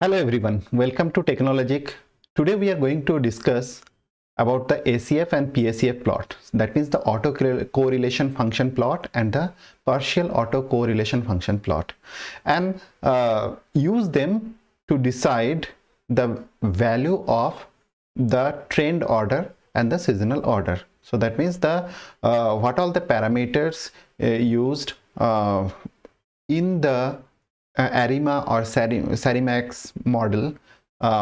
Hello everyone, welcome to TeKnowledGeek. Today we are going to discuss about the ACF and PACF plot. That means the autocorrelation function plot and the partial autocorrelation function plot, and use them to decide the value of the trend order and the seasonal order. So that means the what all the parameters used in the ARMA or SARIMAX model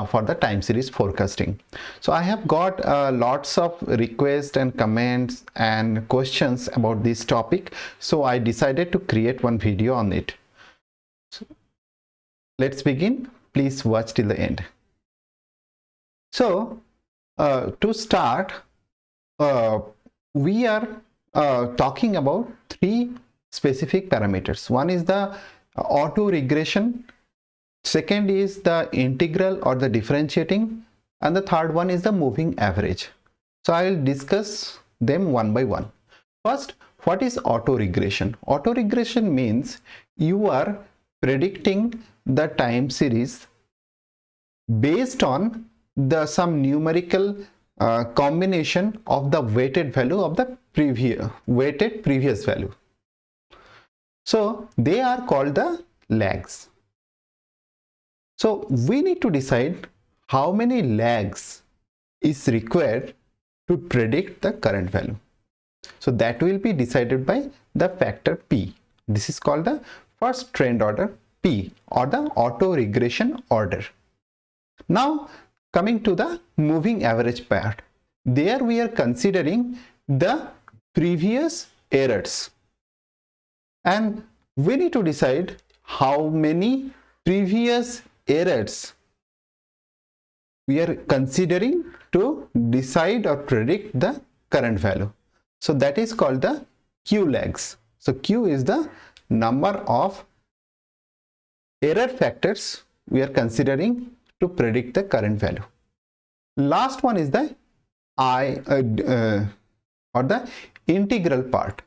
for the time series forecasting. So I have got lots of requests and comments and questions about this topic, so I decided to create one video on it. So let's begin. Please watch till the end. So to start, we are talking about three specific parameters. One is the auto regression, second is the integral or the differentiating, and the third one is the moving average. So I will discuss them one by one. First, what is auto regression? Auto regression means you are predicting the time series based on some numerical combination of the weighted value of the previous value. So they are called the lags. So we need to decide how many lags is required to predict the current value. So that will be decided by the factor P. This is called the first trend order P, or the auto regression order. Now coming to the moving average part, there we are considering the previous errors, and we need to decide how many previous errors we are considering to decide or predict the current value. So that is called the Q lags. So Q is the number of error factors we are considering to predict the current value. Last one is the I or the integral part.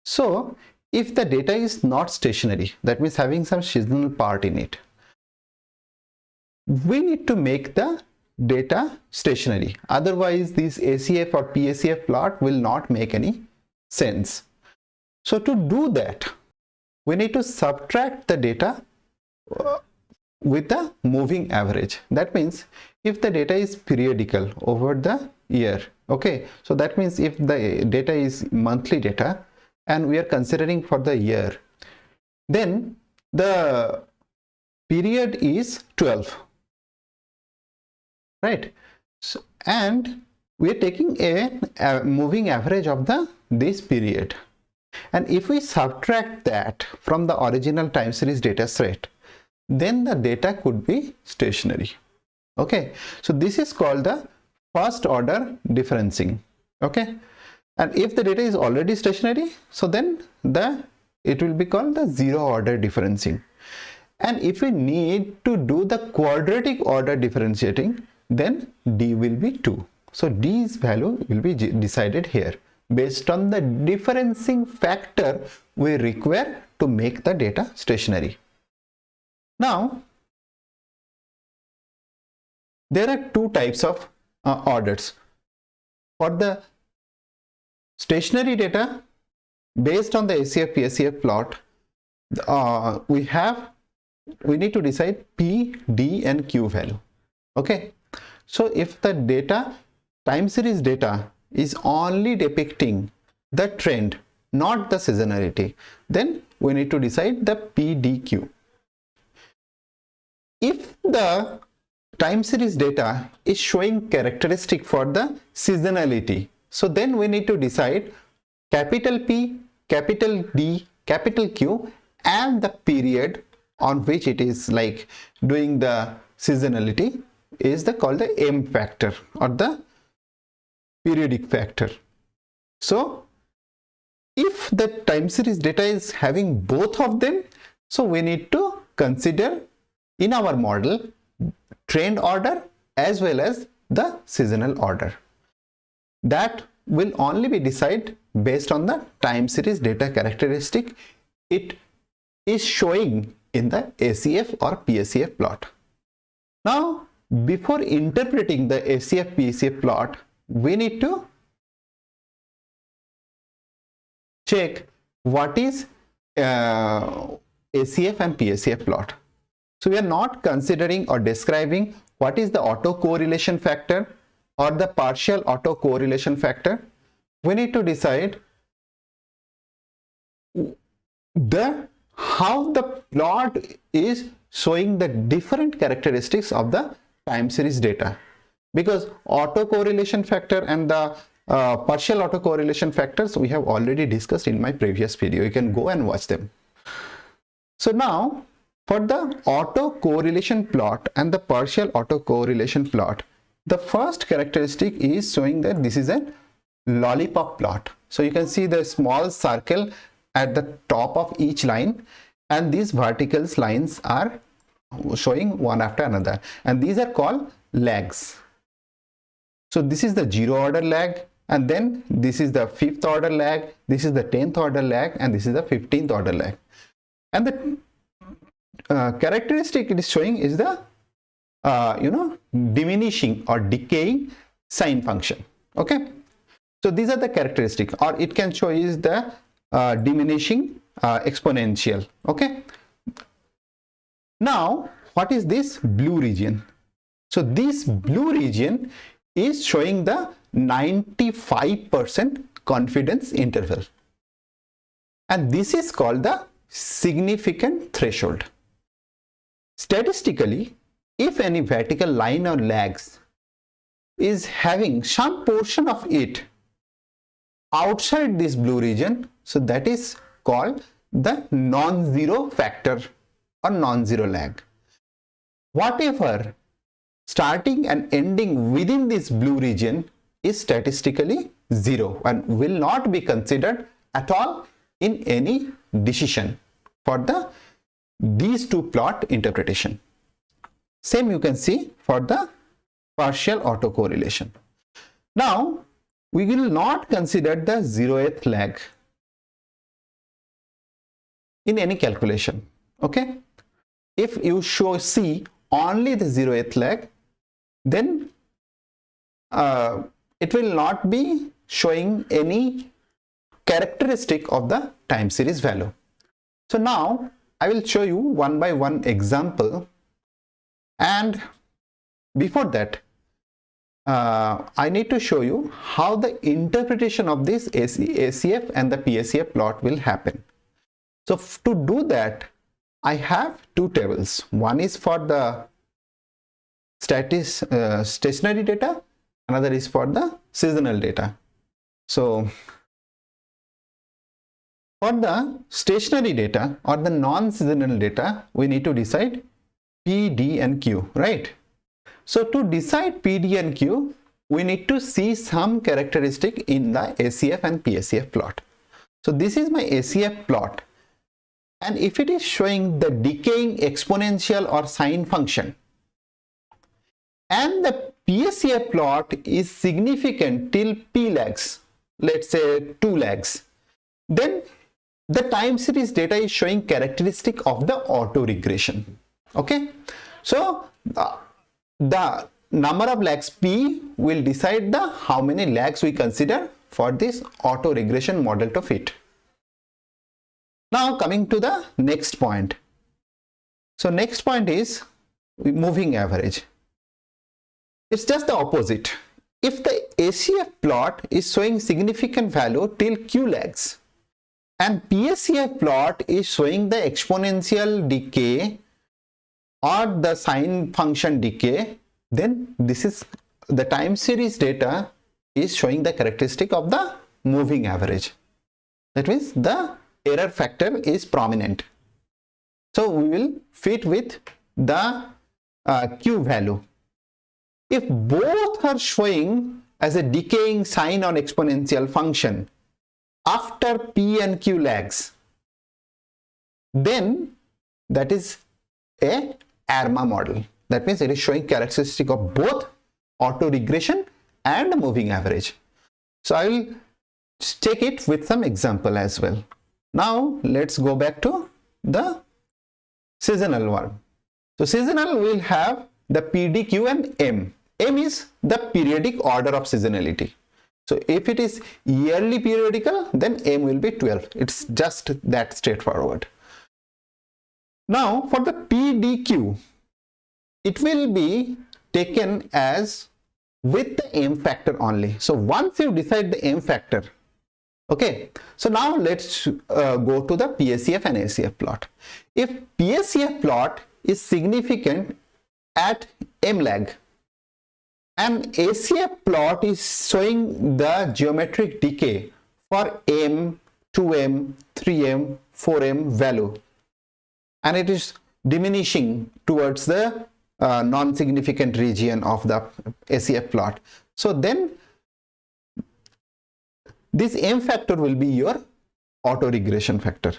So if the data is not stationary, that means having some seasonal part in it, we need to make the data stationary. Otherwise, this ACF or PACF plot will not make any sense. So to do that, we need to subtract the data with the moving average. That means if the data is periodical over the year, okay, so that means if the data is monthly data and we are considering for the year, then the period is 12, right? So, and we are taking a moving average of this period, and if we subtract that from the original time series data set, then the data could be stationary. Okay, so this is called the first order differencing. Okay, and if the data is already stationary, so then it will be called the zero order differencing. And if we need to do the quadratic order differentiating, then D will be 2. So D's value will be decided here based on the differencing factor we require to make the data stationary. Now there are two types of orders. For the stationary data based on the ACF PACF plot, we need to decide P, D and Q value. Okay, so if the data, time series data, is only depicting the trend, not the seasonality, then we need to decide the P, D, Q. If the time series data is showing characteristic for the seasonality, so then we need to decide capital P, capital D, capital Q, and the period on which it is like doing the seasonality is called the M factor or the periodic factor. So if the time series data is having both of them, so we need to consider in our model trend order as well as the seasonal order. That will only be decided based on the time series data characteristic it is showing in the ACF or PACF plot. Now, before interpreting the ACF PACF plot, we need to check what is ACF and PACF plot. So we are not considering or describing what is the autocorrelation factor or the partial autocorrelation factor. We need to decide how the plot is showing the different characteristics of the time series data, because autocorrelation factor and the partial autocorrelation factors we have already discussed in my previous video. You can go and watch them. So now for the autocorrelation plot and the partial autocorrelation plot, the first characteristic is showing that this is a lollipop plot. So you can see the small circle at the top of each line, and these vertical lines are showing one after another, and these are called lags. So this is the 0 order lag, and then this is the 5th order lag, this is the 10th order lag, and this is the 15th order lag. And the characteristic it is showing is the diminishing or decaying sine function. Okay, so these are the characteristics, or it can show is the diminishing exponential. Okay, now what is this blue region? So this blue region is showing the 95% confidence interval, and this is called the significant threshold. Statistically, if any vertical line or lags is having some portion of it outside this blue region, so that is called the non-zero factor or non-zero lag. Whatever starting and ending within this blue region is statistically zero and will not be considered at all in any decision for these two plot interpretation. Same you can see for the partial autocorrelation. Now we will not consider the 0th lag in any calculation. Okay, if you see only the 0th lag, then it will not be showing any characteristic of the time series value. So now I will show you one by one example, and before that I need to show you how the interpretation of this ACF and the PACF plot will happen. So to do that, I have two tables. One is for the stationary data, another is for the seasonal data. So for the stationary data or the non-seasonal data, we need to decide P, D and Q, right? So to decide P, D and Q, we need to see some characteristic in the ACF and PACF plot. So this is my ACF plot, and if it is showing the decaying exponential or sine function, and the PACF plot is significant till P lags, let's say 2 lags, then the time series data is showing characteristic of the auto regression. Okay, so the number of lags P will decide the how many lags we consider for this auto regression model to fit. Now coming to the next point. So next point is moving average. It's just the opposite. If the ACF plot is showing significant value till Q lags and PACF plot is showing the exponential decay or the sine function decay, then this is the time series data is showing the characteristic of the moving average. That means the error factor is prominent. So we will fit with the Q value. If both are showing as a decaying sine on exponential function after P and Q lags, then that is a ARMA model. That means it is showing characteristic of both auto regression and moving average. So I will check it with some example as well. Now let's go back to the seasonal one. So seasonal will have the P, D, Q and M. M is the periodic order of seasonality. So if it is yearly periodical, then M will be 12. It's just that straightforward. Now for the P, D, Q, it will be taken as with the M factor only. So once you decide the M factor, okay, so now let's go to the PACF and ACF plot. If PACF plot is significant at M lag and ACF plot is showing the geometric decay for M, 2M, 3M, 4M value, and it is diminishing towards the non-significant region of the ACF plot, so then this M factor will be your auto-regression factor.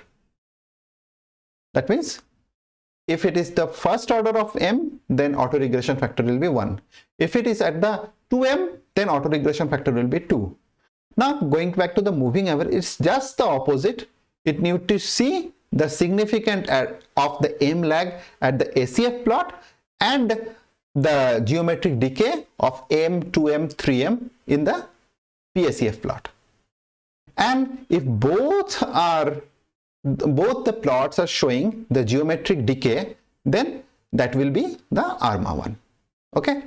That means if it is the first order of M, then auto-regression factor will be 1. If it is at the 2M, then auto-regression factor will be 2. Now going back to the moving average, it's just the opposite. It needs to see the significant of the M lag at the ACF plot and the geometric decay of M, 2M, 3M in the PACF plot. And if both the plots are showing the geometric decay, then that will be the ARMA one. Okay.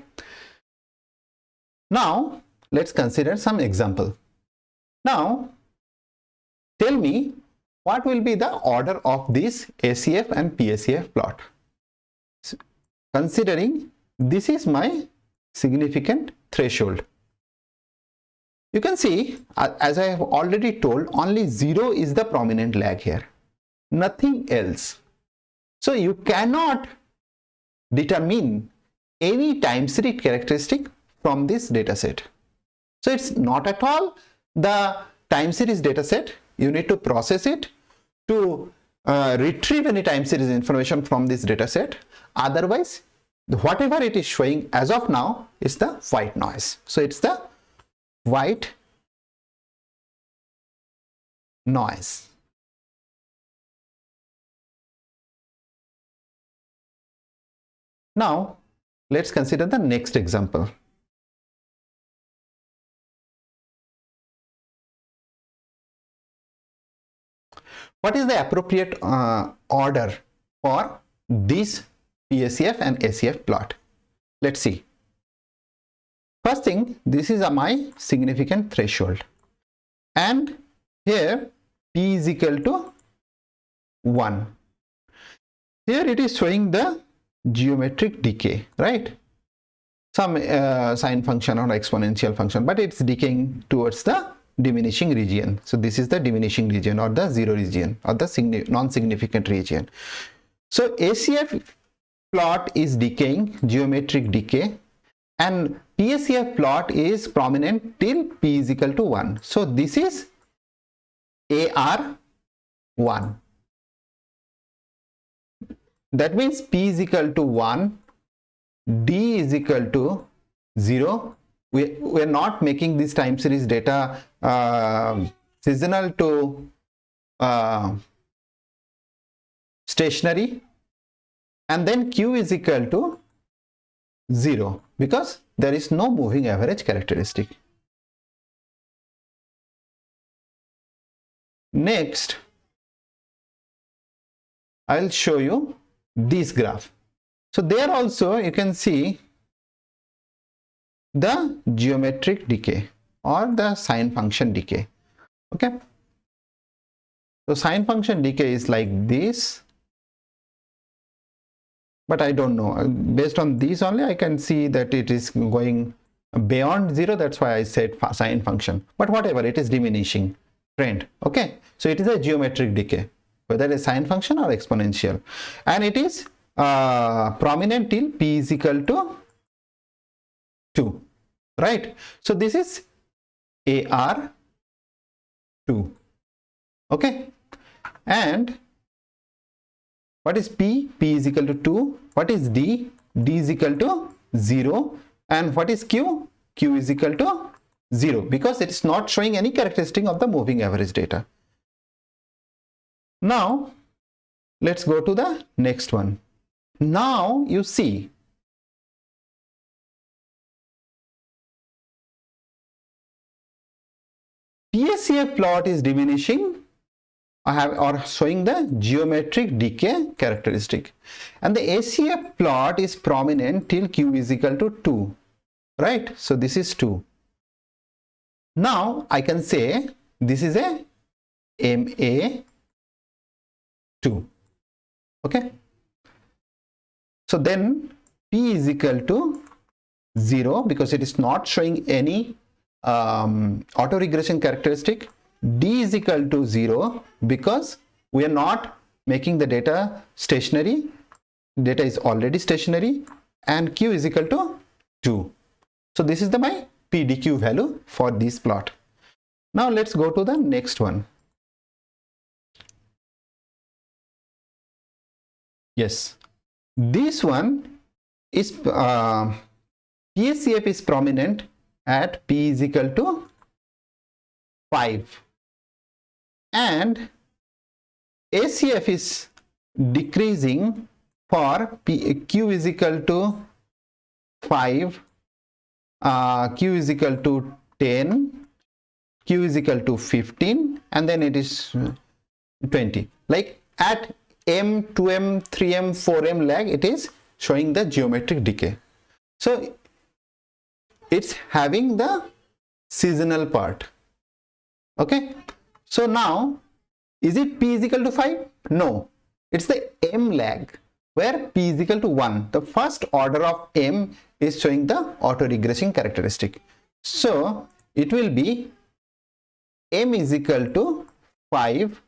Now let's consider some example. Now tell me what will be the order of this ACF and PACF plot. Considering this is my significant threshold. You can see, as I have already told, only 0 is the prominent lag here, nothing else. So you cannot determine any time series characteristic from this data set. So it's not at all the time series data set. You need to process it to retrieve any time series information from this data set. Otherwise, whatever it is showing as of now is the white noise. So it's the white noise. Now let's consider the next example. What is the appropriate order for this PACF and ACF plot? Let's see. First thing, this is my significant threshold, and here P is equal to 1. Here it is showing the geometric decay, right? Some sine function or exponential function, but it's decaying towards the diminishing region. So this is the diminishing region or the 0 region or the non-significant region. So ACF plot is decaying, geometric decay, and PACF plot is prominent till P is equal to 1. So this is AR1. That means P is equal to 1, D is equal to 0. We are not making this time series data seasonal to stationary, and then Q is equal to 0 because there is no moving average characteristic. Next, I'll show you this graph. So there also you can see the geometric decay or the sine function decay. Okay, so sine function decay is like this, but I don't know, based on these only I can see that it is going beyond 0. That's why I said sine function, but whatever, it is diminishing trend. Okay, so it is a geometric decay, whether it is sine function or exponential, and it is prominent till P is equal to 2, right? So this is AR2. Okay, and what is P? P is equal to 2. What is D? D is equal to 0. And what is Q? Q is equal to 0, because it is not showing any characteristic of the moving average data. Now let's go to the next one. Now you see PACF plot is diminishing or showing the geometric decay characteristic, and the ACF plot is prominent till q is equal to 2, right? So this is 2. Now I can say this is a MA2. Okay, so then P is equal to 0 because it is not showing any autoregression characteristic. D is equal to 0 because we are not making the data stationary. Data is already stationary, and Q is equal to 2. So this is the my PDQ value for this plot. Now let's go to the next one. Yes, this one is PACF is prominent at P is equal to 5, and ACF is decreasing for Q is equal to 5, Q is equal to 10, Q is equal to 15, and then it is 20. Like at M, 2M, 3M, 4M lag, it is showing the geometric decay. So it's having the seasonal part. Okay, so now is it P is equal to 5? No, it's the M lag where P is equal to 1. The first order of M is showing the autoregression characteristic. So it will be M is equal to 5,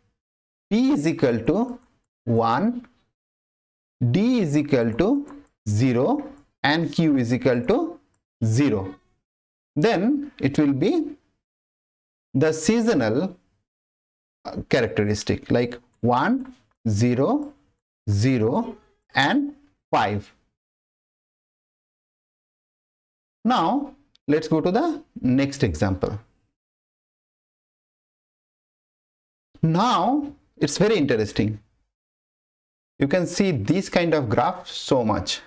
P is equal to 1, D is equal to 0, and Q is equal to 0. Then it will be the seasonal characteristic like 1, 0, 0, and 5. Now let's go to the next example. Now it's very interesting. You can see this kind of graph so much.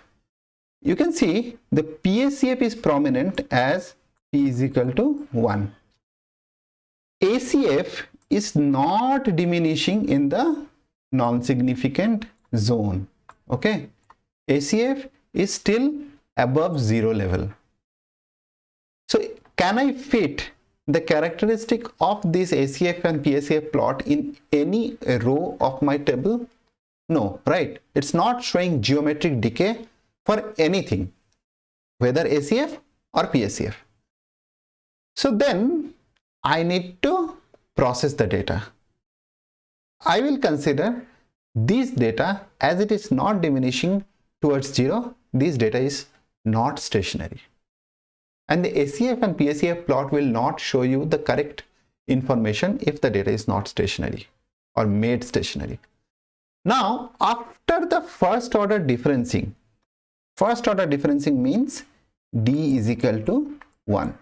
You can see the PACF is prominent as P is equal to 1. ACF is not diminishing in the non-significant zone. Okay, ACF is still above 0 level. So can I fit the characteristic of this ACF and PACF plot in any row of my table? No, right? It's not showing geometric decay for anything, whether ACF or PACF. So then I need to process the data. I will consider this data as it is not diminishing towards 0. This data is not stationary. And the ACF and PACF plot will not show you the correct information if the data is not stationary or made stationary. Now, after the first order differencing means D is equal to 1.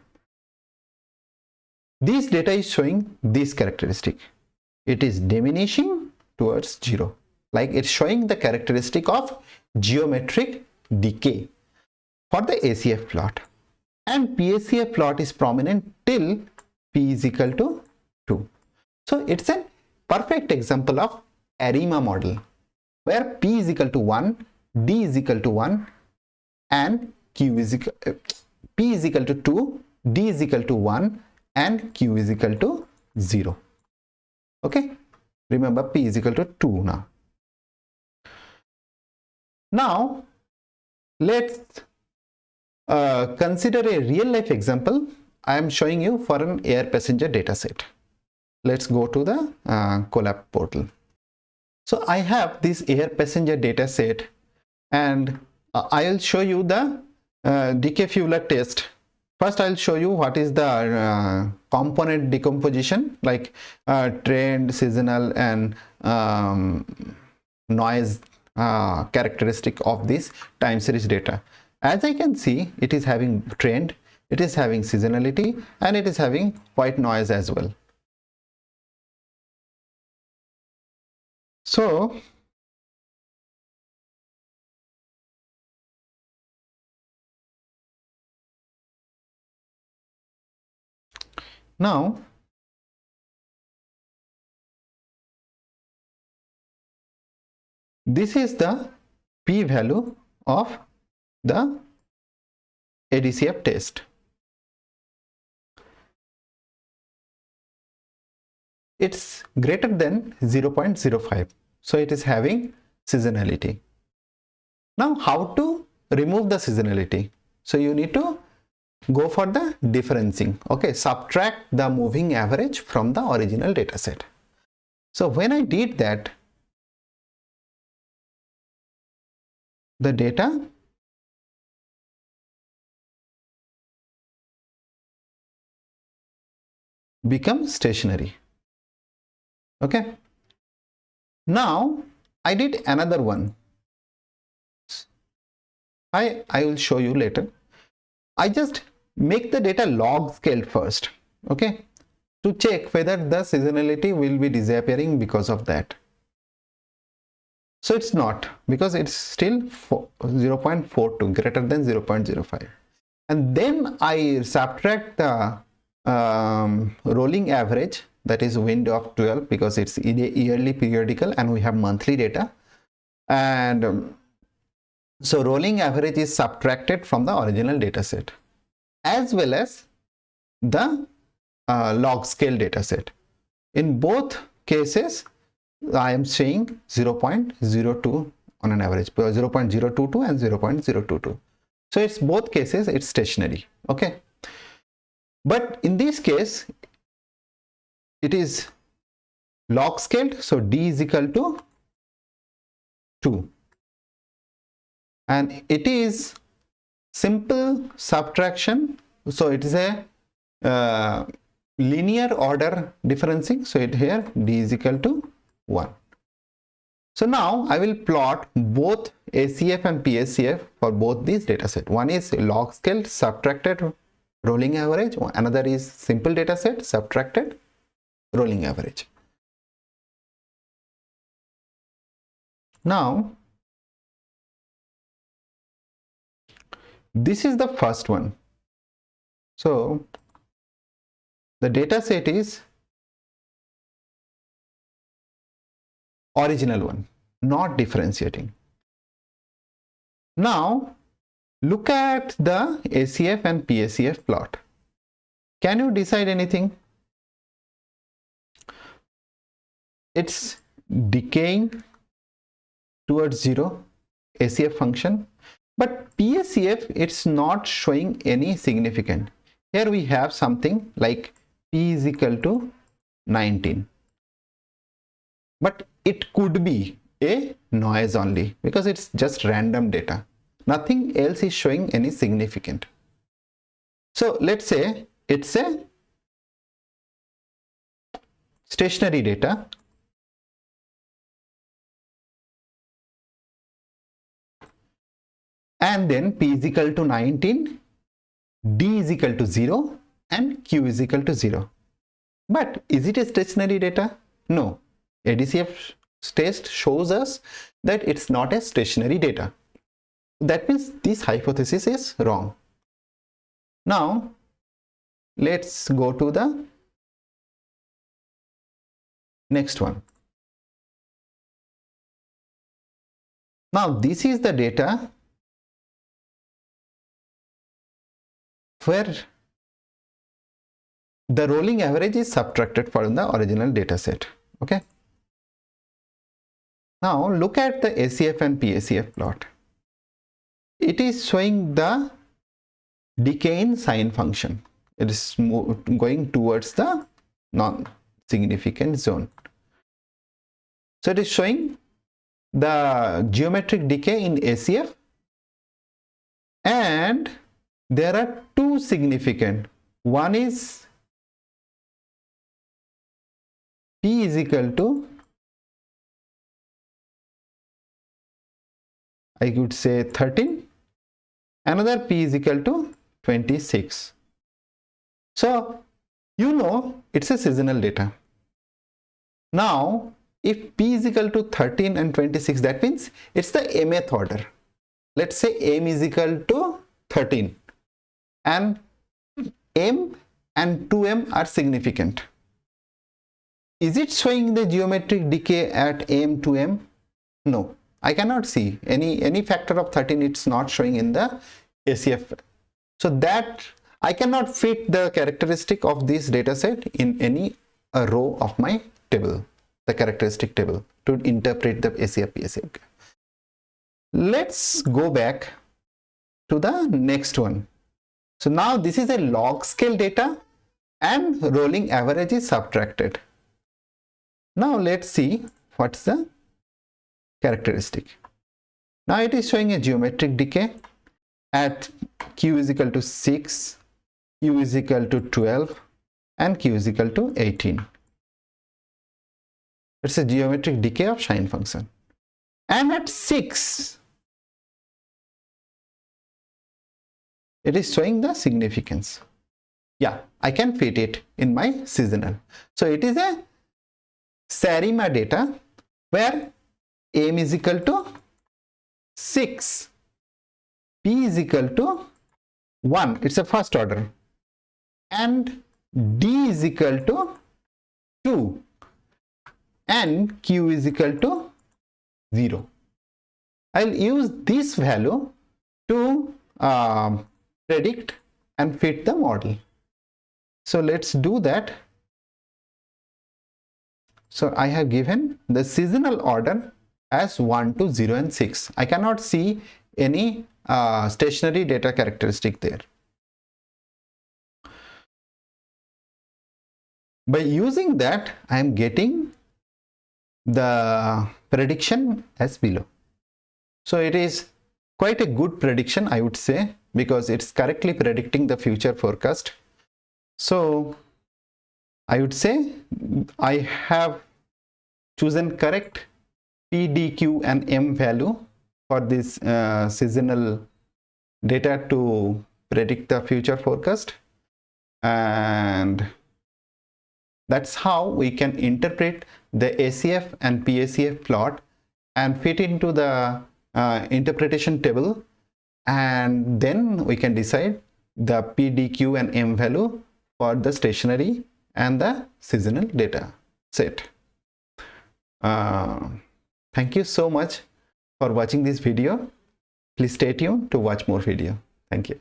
This data is showing this characteristic. It is diminishing towards 0. Like it's showing the characteristic of geometric decay for the ACF plot. And PACF plot is prominent till P is equal to 2. So it's a perfect example of ARMA model where P is equal to 1, D is equal to 1, and P is equal to 2, D is equal to 1, and Q is equal to 0. Okay, remember P is equal to 2 now. Now let's consider a real life example. I am showing you for an air passenger data set. Let's go to the Colab portal. So I have this air passenger data set, and I'll show you the decay fueler test. First I'll show you what is the component decomposition like trend, seasonal, and noise characteristic of this time series data. As I can see, it is having trend, it is having seasonality, and it is having white noise as well. So now This is the p-value of the ADCF test. It's greater than 0.05, so it is having seasonality. Now how to remove the seasonality? So you need to go for the differencing. Okay, subtract the moving average from the original data set. So when I did that, the data becomes stationary. Okay, now I did another one. I will show you later. I just make the data log scale first, okay, to check whether the seasonality will be disappearing because of that. So it's not, because it's still 0.42, greater than 0.05. And then I subtract the rolling average, that is window of 12, because it's yearly periodical and we have monthly data. And so rolling average is subtracted from the original data set, as well as the log scale data set. In both cases, I am saying 0.02 on an average, 0.022 and 0.022. So it's both cases, it's stationary. Okay. But in this case, it is log scaled. So D is equal to 2. And it is simple subtraction. So it is a linear order differencing. So it here D is equal to 1. So now I will plot both ACF and PACF for both these data set. One is log scale subtracted rolling average, another is simple data set subtracted rolling average. Now this is the first one. So the data set is original one, not differentiating. Now look at the ACF and PACF plot. Can you decide anything? It's decaying towards 0, ACF function, but PACF, it's not showing any significant. Here we have something like P is equal to 19, but it could be a noise only, because it's just random data. Nothing else is showing any significant. So let's say it's a stationary data. And then P is equal to 19, D is equal to 0, and Q is equal to 0. But is it a stationary data? No. ADCF test shows us that it's not a stationary data. That means this hypothesis is wrong. Now let's go to the next one. Now this is the data where the rolling average is subtracted from the original data set. Okay. Now look at the ACF and PACF plot. It is showing the decay in sign function. It is going towards the non-significant zone. So it is showing the geometric decay in ACF, and there are two significant. One is P is equal to, I could say 13, another P is equal to 26. So you know it's a seasonal data. Now if P is equal to 13 and 26, that means it's the mth order. Let's say M is equal to 13 and M and 2M are significant. Is it showing the geometric decay at M to M? No. I cannot see any factor of 13. It's not showing in the ACF. So that I cannot fit the characteristic of this data set in any row of my table, the characteristic table, to interpret the ACF PACF. Let's go back to the next one. So now this is a log scale data and rolling average is subtracted. Now let's see what's the characteristic. Now it is showing a geometric decay at q is equal to 6, q is equal to 12 and q is equal to 18. It's a geometric decay of sine function. And at 6, it is showing the significance. Yeah, I can fit it in my seasonal. So it is a ARMA data where m is equal to 6, p is equal to 1, it's a first order, and d is equal to 2, and q is equal to 0. I'll use this value to predict and fit the model. So let's do that. So I have given the seasonal order as 1 to 0 and 6. I cannot see any stationary data characteristic there. By using that, I am getting the prediction as below. So it is quite a good prediction, I would say, because it's correctly predicting the future forecast. So I would say I have chosen correct P, D, Q and M value for this seasonal data to predict the future forecast, and that's how we can interpret the ACF and PACF plot and fit into the interpretation table, and then we can decide the P, D, Q and M value for the stationary and the seasonal data set. Thank you so much for watching this video. Please stay tuned to watch more video. Thank you.